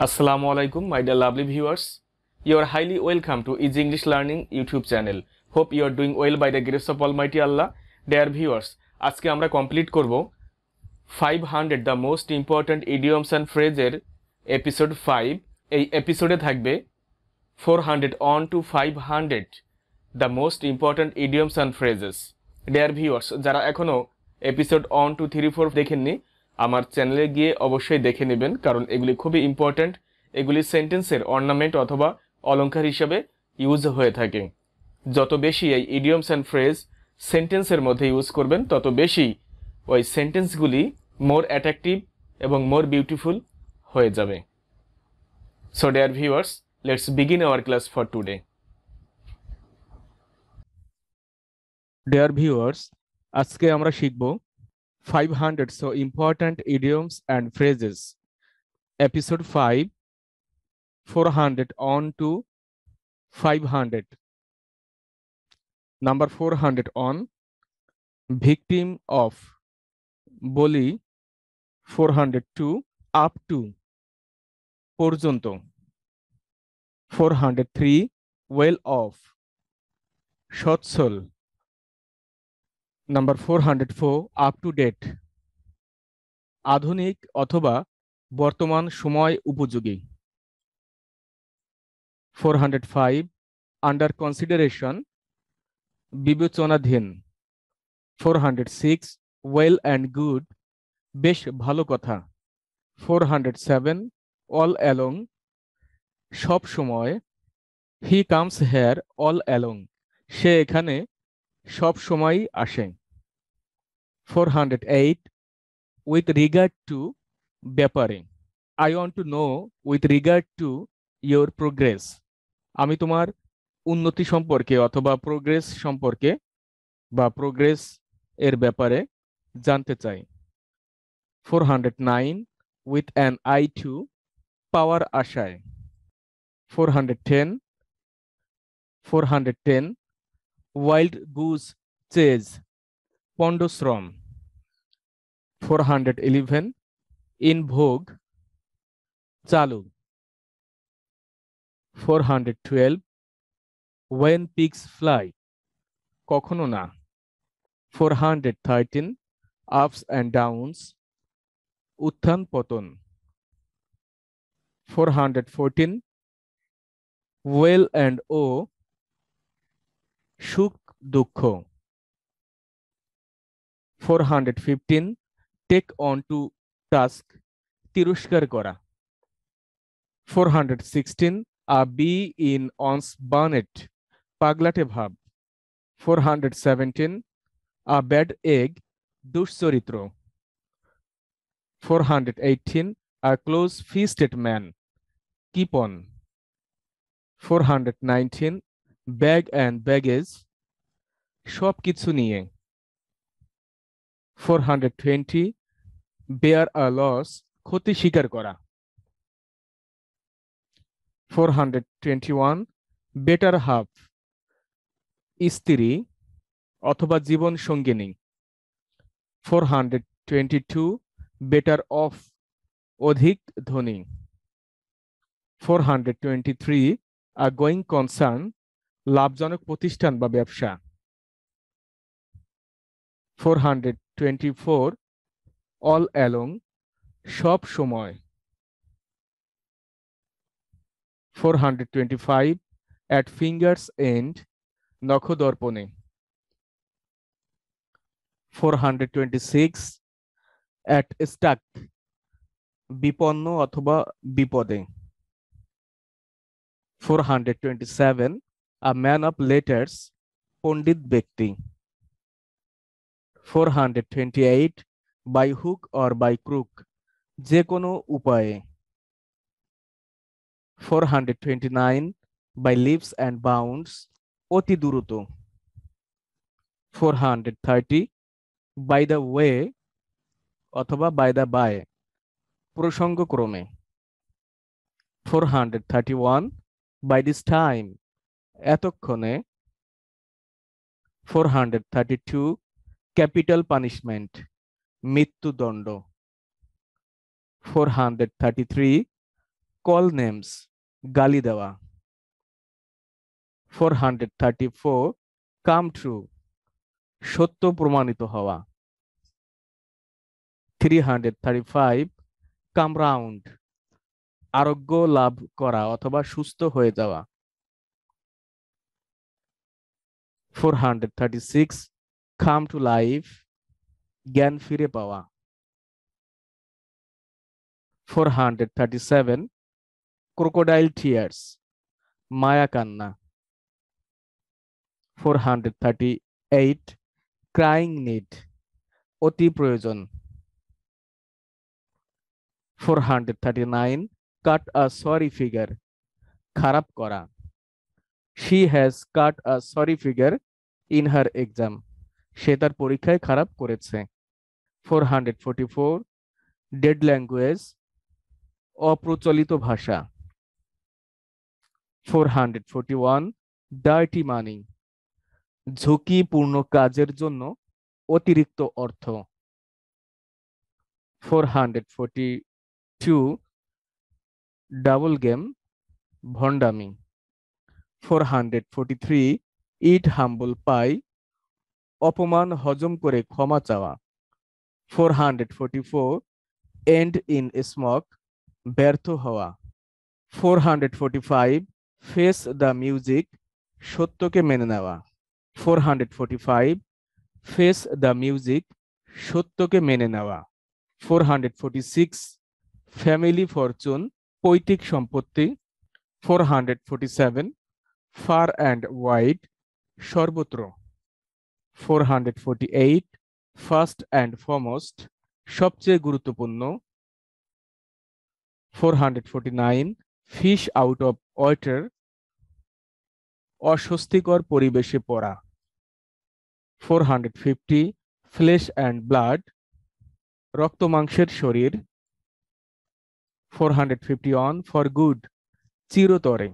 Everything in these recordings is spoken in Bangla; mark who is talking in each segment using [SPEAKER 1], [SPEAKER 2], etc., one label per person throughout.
[SPEAKER 1] Assalamu alaikum, my dear lovely viewers. You are highly welcome to Easy English Learning YouTube channel. Hope you are doing well by the grace of Almighty Allah. Dear viewers, আজকে আমরা কমপ্লিট করব 500 the most important idioms and phrases episode 5। এই এপিসোডে থাকবে 400 on to 500 the most important idioms and phrases। Dear viewers, যারা এখনো এপিসোড 1 2 3 4 দেখেননি আমার চ্যানেলে গিয়ে অবশ্যই দেখে নেবেন, কারণ এগুলি খুবই ইম্পর্ট্যান্ট। এগুলি সেন্টেন্সের অর্নামেন্ট অথবা অলংকার হিসেবে ইউজ হয়ে থাকে। যত বেশি এই ইডিয়মস অ্যান্ড ফ্রেজ সেন্টেন্সের মধ্যে ইউজ করবেন, তত বেশি ওই সেন্টেন্সগুলি মোর অ্যাট্রাকটিভ এবং মোর বিউটিফুল হয়ে যাবে। So dear viewers, let's begin our class for today. Dear viewers, আজকে আমরা শিখব 500 so important idioms and phrases, episode 5, 400 on to 500. Number 400 on, victim of, boli, 402 up to, porjonto, 403 well off, সচ্ছল। নাম্বার 404 আপ টু ডেট, আধুনিক অথবা বর্তমান সময় উপযোগী। 405 আন্ডার কনসিডারেশন, বিবেচনাধীন। 406 ওয়েল অ্যান্ড গুড, বেশ ভালো কথা। 407 অল অ্যালং, সব সময়। He comes here all along, সে এখানে সব সময়ই আসে। 408 উইথ রিগার্ড টু, ব্যাপারে। I want to know with regard to your progress, আমি তোমার উন্নতি সম্পর্কে অথবা প্রোগ্রেস সম্পর্কে বা প্রোগ্রেস এর ব্যাপারে জানতে চাই। 409 উইথ অ্যান আই টু, পাওয়ার আশায়। 410 ওয়াইল্ড গুজ চেজ, পণ্ডশ্রম। 411 ইন ভোগ, চালু। 412 when pigs fly, কখনো না। 413 ups and downs, উত্থান পতন। 414 well and o, সুখ দুঃখ। 415 take on to task, তিরস্কার করা। 416 a bee in one's bonnet, পাগলাটে ভাব। 417 a bad egg, দুশ্চরিত্র। 418 a close fisted man, কিপন। 419 bag and baggage, সব কিছু নিয়ে। 420 bear a loss, ক্ষতি স্বীকার করা। 421 better half, স্ত্রী অথবা জীবন সঙ্গিনী। 422 better off, অধিক ধনী। 423 a going concern, লাভজনক প্রতিষ্ঠান বা ব্যবসা। 424 all along, সব সময়। 425 at fingers end, নখদর্পণে। 426 at stuck, বিপন্ন অথবা বিপদে। 427 a man of letters, পণ্ডিত ব্যক্তি। 428 by hook or by crook, যে কোনো উপায়ে। 429 by leaps and bounds, অতি দ্রুত। 430 by the way অথবা by the by, প্রসঙ্গক্রমে। 431 by this time, এতক্ষণে। 432 capital punishment, মৃত্যুদণ্ড। 433
[SPEAKER 2] কল নেমস, গালি দেওয়া। 434 কাম ট্রু, সত্য প্রমাণিত হওয়া। 335 কাম রাউন্ড, আরোগ্য লাভ করা অথবা সুস্থ হয়ে যাওয়া। 436 কাম টু লাইফ, জ্ঞান ফিরে পাওয়া। 437 ক্রোকোডাইল টিয়ার্স, মায়া কান্না। 438 ক্রাইং নিড, অতি প্রয়োজন। 439 কাট আ সরি ফিগার, খারাপ করা। She has cut a sorry figure in her exam, সে তার পরীক্ষায় খারাপ করেছে। 444 ডেড ল্যাঙ্গুয়েজ, অপ্রচলিত ভাষা। 441 ডার্টি মানি, ঝুঁকিপূর্ণ কাজের জন্য অতিরিক্ত অর্থ। 442 ডাবল গেম, ভণ্ডামি। 443 ইট হাম্বল পাই, অপমান হজম করে ক্ষমা চাওয়া। 444 এন্ড ইন স্মোক, ব্যর্থ হওয়া। 445 ফেস দ্য মিউজিক, সত্যকে মেনে নেওয়া। 445 ফেস দ্য মিউজিক, সত্যকে মেনে নেওয়া। 446 ফ্যামিলি ফরচুন, পৈতৃক সম্পত্তি। 447 ফার অ্যান্ড ওয়াইড, সর্বত্র। 448 ফার্স্ট অ্যান্ড ফরমোস্ট, সবচেয়ে গুরুত্বপূর্ণ। 449 ফিশ আউট অফ ওয়াটার, অস্বস্তিকর পরিবেশে পড়া। 450 ফ্লেশ অ্যান্ড ব্লাড, রক্ত মাংসের শরীর। 451 ফর গুড, চিরতরে।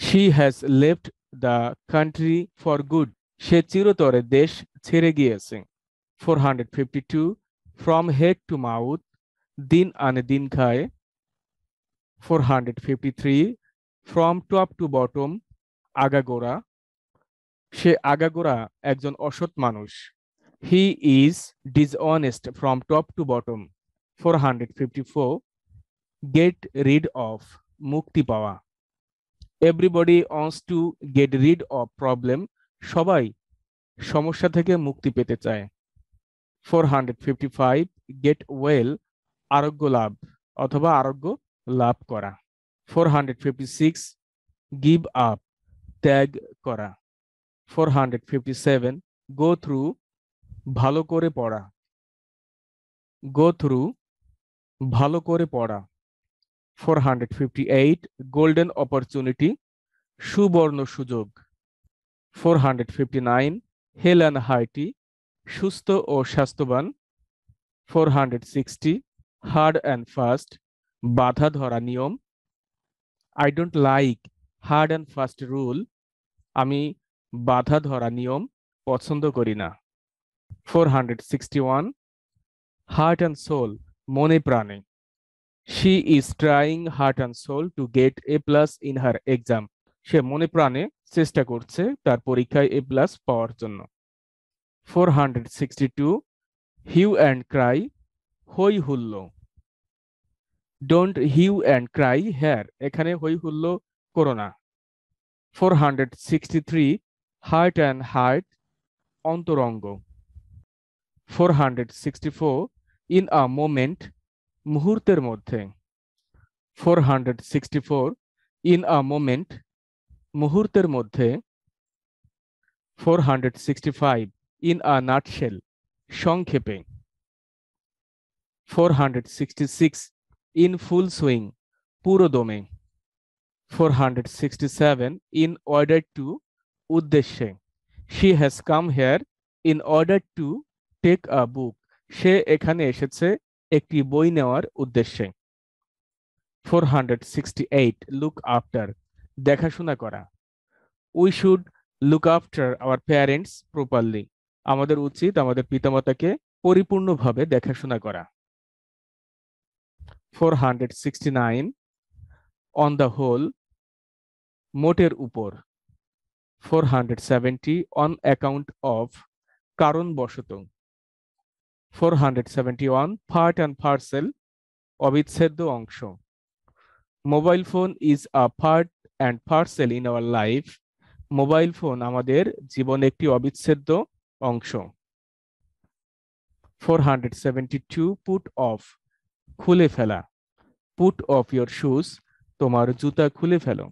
[SPEAKER 2] She has left the country for good, সে চিরতরে দেশ ছেড়ে গিয়েছে। 452 ফ্রম হেড টু মাউথ, দিন আনে দিন খায়। 453 ফ্রম টপ টু বটম, আগাগোড়া। সে আগাগোড়া একজন অসৎ মানুষ। He is dishonest from top to bottom. 454 get rid of, মুক্তি পাওয়া। Everybody wants to get rid of problem, সবাই সমস্যা থেকে মুক্তি পেতে চায়। 455 গেট ওয়েল, আরোগ্য লাভ অথবা আরোগ্য লাভ করা। 456 গিভ আপ, ত্যাগ করা। 457 গো থ্রু, ভালো করে পড়া। গো থ্রু, ভালো করে পড়া। 458 গোল্ডেন অপরচুনিটি, সুবর্ণ সুযোগ। 459 হেল অ্যান্ড হার্টি, সুস্থ ও স্বাস্থ্যবান। 460 হার্ড অ্যান্ড ফাস্ট, বাধা ধরা নিয়ম। I don't like hard and fast rule, আমি বাধা ধরা নিয়ম পছন্দ করি না। 461 হার্ট অ্যান্ড সোল, মনে প্রাণে। She is trying heart and soul to get A plus in her exam, সে মনে প্রাণে চেষ্টা করছে তার পরীক্ষায় এ প্লাস পাওয়ার জন্য। 462 হিউ অ্যান্ড ক্রাই, হই হুল্লো। Don't hue and cry here, এখানে হই হুল্লো করো না। 463 হার্ট অ্যান্ড হার্ট, অন্তরঙ্গ। 464 ইন আ মোমেন্ট, মুহূর্তের মধ্যে। 464 ইন আ মোমেন্ট, মুহূর্তের মধ্যে। 465 ইন আ নাটশেল, সংক্ষেপে। 466 ইন ফুল সুইং, পুরোদমে। 467 ইন অর্ডার টু, উদ্দেশ্যে। She has come here in order to take a book, সে এখানে এসেছে একটি বই নেওয়ার উদ্দেশ্যে। 468 লুক আফটার, দেখাশোনা করা। We should look after our parents properly, আমাদের উচিত আমাদের পিতামাতাকে পরিপূর্ণভাবে দেখাশোনা করা। 469 on the whole, মোটের উপর। 470 on account of, কারণবশত। 471 part and parcel, অবিচ্ছেদ্য অংশ। Mobile phone is a part and parcel in our life, mobile phone আমাদের জীবনে একটি অবিচ্ছেদ্য অংশ। 472 পুট অফ, খুলে ফেলা। পুট অফ ইয়োর শুজ, তোমার জুতা খুলে ফেলো।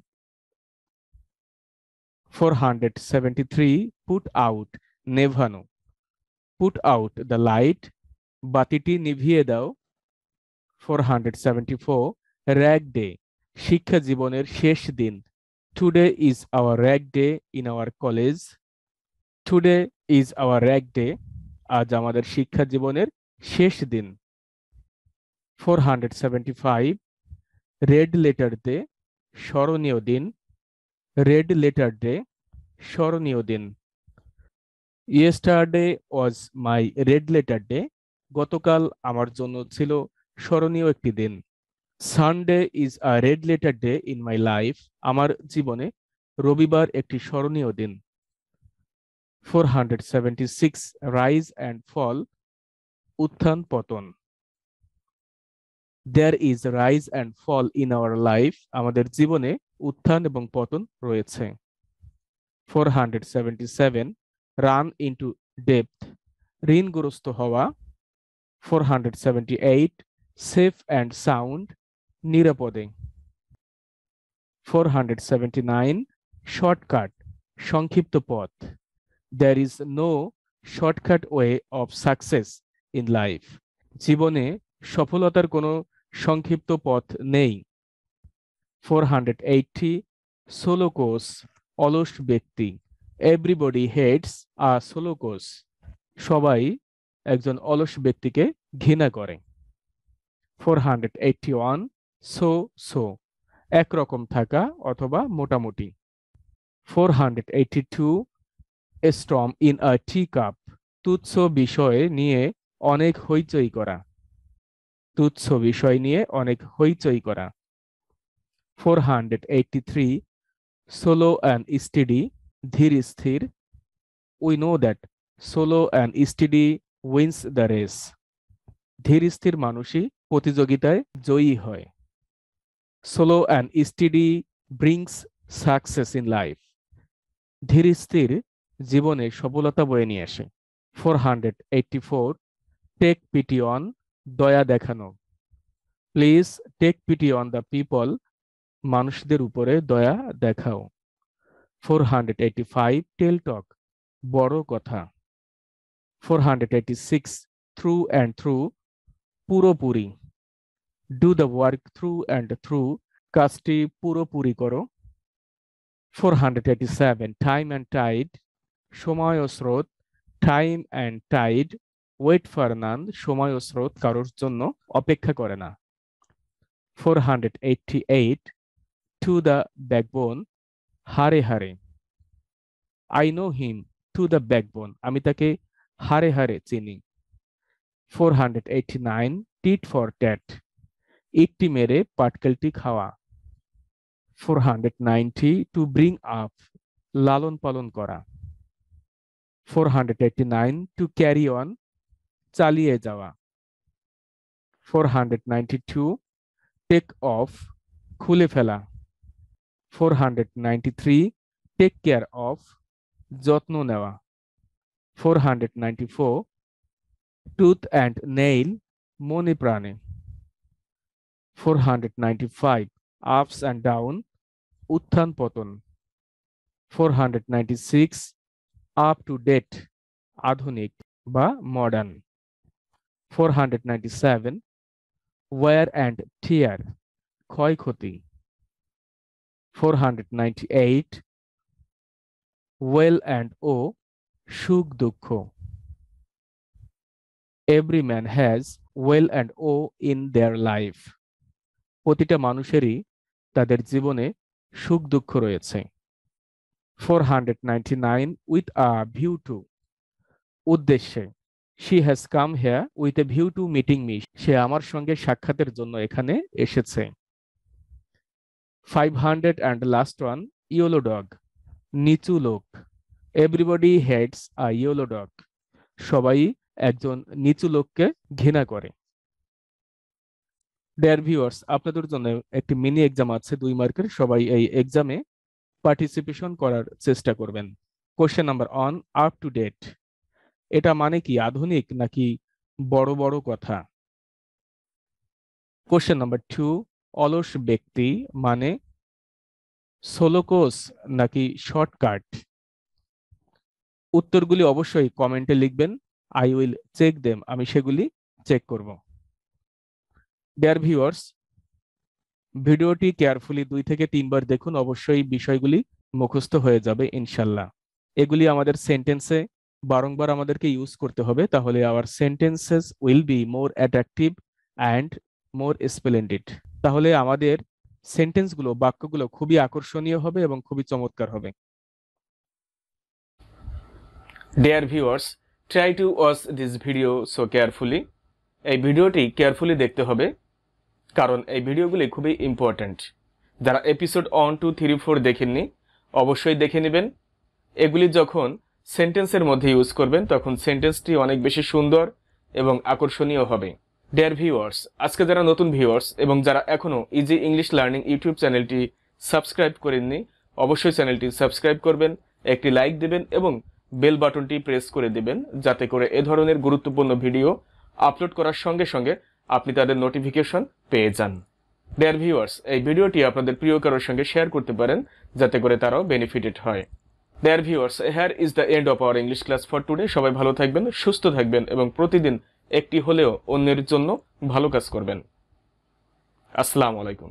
[SPEAKER 2] 473 পুট আউট, নেভানো। পুট আউট দ্য লাইট, বাতিটি নিভিয়ে দাও। 474 র্যাগ ডে, শিক্ষা জীবনের শেষ দিন। Today is our rag day in our college, today is our rag day, আজ আমাদের শিক্ষা জীবনের শেষ দিন। 475 রেড লেটার ডে, স্মরণীয় দিন। রেড লেটার ডে, স্মরণীয় দিন। ইয়েস্টারডে ওয়াজ মাই রেড লেটার ডে, গতকাল আমার জন্য ছিল স্মরণীয় একটি দিন। Sunday is a red letter day in my life, আমার জীবনে রবিবার একটি স্মরণীয় দিন। 476 রাইজ অ্যান্ড ফল, উত্থান পতন। There is rise and fall in our life, আমাদের জীবনে উত্থান এবং পতন রয়েছে। 477 রান ইনটু ডেপথ, ঋণগ্রস্ত হওয়া। 478 সেফ অ্যান্ড সাউন্ড, নিরাপদে। 479 শর্টকাট, সংক্ষিপ্ত পথ। There is no shortcut way of success in life, জীবনে সফলতার কোনো সংক্ষিপ্ত পথ নেই। 480 সোলোকোস, অলস ব্যক্তি। এভরিবডি হেটস আ সোলোকোস, সবাই একজন অলস ব্যক্তিকে ঘৃণা করে। 481 সো সো, একরকম থাকা অথবা মোটামুটি। 482 এ Sturm in a T cup, তুচ্ছ বিষয় নিয়ে অনেক হইচই করা। তুচ্ছ বিষয় নিয়ে অনেক হইচই করা। 483 সোলো অ্যান্ড স্টেডি, ধীর স্থির। We know that slow and steady wins the race, ধীর স্থির মানুষই প্রতিযোগিতায় জয়ী হয়। Slow and steady brings success in life, ধীর স্থির জীবনে সফলতা বয়ে নিয়ে আসে। 484 টেক পিটি অন, দয়া দেখানো। Please take pity on the people, মানুষদের উপরে দয়া দেখাও। 485 টেল টক, বড় কথা। 486 থ্রু অ্যান্ড থ্রু, পুরোপুরি। Do the work through and through, কাজটি পুরোপুরি করো। 487 টাইম অ্যান্ড টাইড, সময় ও স্রোত। Time and tide wait for none, সময় ও স্রোত কারোর জন্য অপেক্ষা করে না। 488 টু দ্য ব্যাকবোন, হারে হারে। I know him to the backbone, আমি তাকে হারে হারে চিনি। 489 টিট ফর ট্যাট, ইটটি মেরে পাটকেলটি খাওয়া। 490 টু ব্রিং আপ, লালন পালন করা। 489 টু ক্যারি অন, চালিয়ে যাওয়া। 492 টেক অফ, খুলে ফেলা। 493 টেক কেয়ার অফ, যত্ন নেওয়া। 494 টুথ অ্যান্ড নেইল, মনে প্রাণে। 495 আপস অ্যান্ড ডাউন, উত্থান পতন। 496 আপ টু ডেট, আধুনিক বা মডার্ন। 497 ওয়্যার অ্যান্ড টিয়ার, ক্ষয়ক্ষতি। 498 ওয়েল অ্যান্ড ও, সুখ দুঃখ। Every man has weal and woe in their life, প্রতিটা মানুষেরই তাদের জীবনে সুখ দুঃখ রয়েছে। 499 উইথ আ ভিউ টু, উদ্দেশ্যে, she has come here with a view to meeting me. সে আমার সঙ্গে সাক্ষাতের জন্য এখানে এসেছে। 500 and last one, yellow dog, নিচু লোক। Everybody hates a yellow dog. সবাই একজন নিচু লোককে ঘৃণা করে। ডিয়ার ভিউয়ার্স, আপনাদের জন্য একটি মিনি এক্সাম আছে 2 মার্কের। সবাই এই এক্সামে পার্টিসিপেশন করার চেষ্টা করবেন। Question number 1, up to date. এটা মানে কি আধুনিক নাকি বড় বড় কথা? কোশ্চেন নাম্বার 2, অলস ব্যক্তি মানে সোলোকোস নাকি শর্টকাট? উত্তরগুলি অবশ্যই কমেন্টে লিখবেন। I will check them. আমি সেগুলি চেক করব। ডিয়ার ভিউয়ার্স, ভিডিওটি কেয়ারফুলি 2 থেকে 3 বার দেখুন। অবশ্যই বিষয়গুলি মুখস্থ হয়ে যাবে ইনশাল্লাহ। এগুলি আমাদের সেন্টেন্সে বারংবার আমাদেরকে ইউজ করতে হবে, তাহলে our sentences will be more attractive and more splendid. তাহলে আমাদের সেন্টেন্সগুলো, বাক্যগুলো খুবই আকর্ষণীয় হবে এবং খুবই চমৎকার হবে।
[SPEAKER 1] Dear viewers, try to watch this video so carefully. এই ভিডিওটি কেয়ারফুলি দেখতে হবে, কারণ এই ভিডিওগুলি খুবই ইম্পর্ট্যান্ট। যারা এপিসোড 1, 2, 3, 4 দেখেননি অবশ্যই দেখে নেবেন। এগুলি যখন সেন্টেন্সের মধ্যে ইউজ করবেন তখন সেন্টেন্সটি অনেক বেশি সুন্দর এবং আকর্ষণীয় হবে। ডিয়ার ভিউয়ার্স, আজকে যারা নতুন ভিউয়ার্স এবং যারা এখনও ইজি ইংলিশ লার্নিং ইউটিউব চ্যানেলটি সাবস্ক্রাইব করেননি অবশ্যই চ্যানেলটি সাবস্ক্রাইব করবেন, একটি লাইক দেবেন এবং বেল বাটনটি প্রেস করে দেবেন, যাতে করে এ ধরনের গুরুত্বপূর্ণ ভিডিও আপলোড করার সঙ্গে সঙ্গে আপনি তাদের নোটিফিকেশন পেয়ে যান। ডিয়ার ভিউয়ার্স, এই ভিডিওটি আপনাদের প্রিয় কারোর সঙ্গে শেয়ার করতে পারেন, যাতে করে তারাও বেনিফিটেড হয়। Dear viewers, here is the end of our English class for today. সবাই ভালো থাকবেন, সুস্থ থাকবেন এবং প্রতিদিন একটি হলেও অন্যের জন্য ভালো কাজ করবেন। আসসালামু আলাইকুম।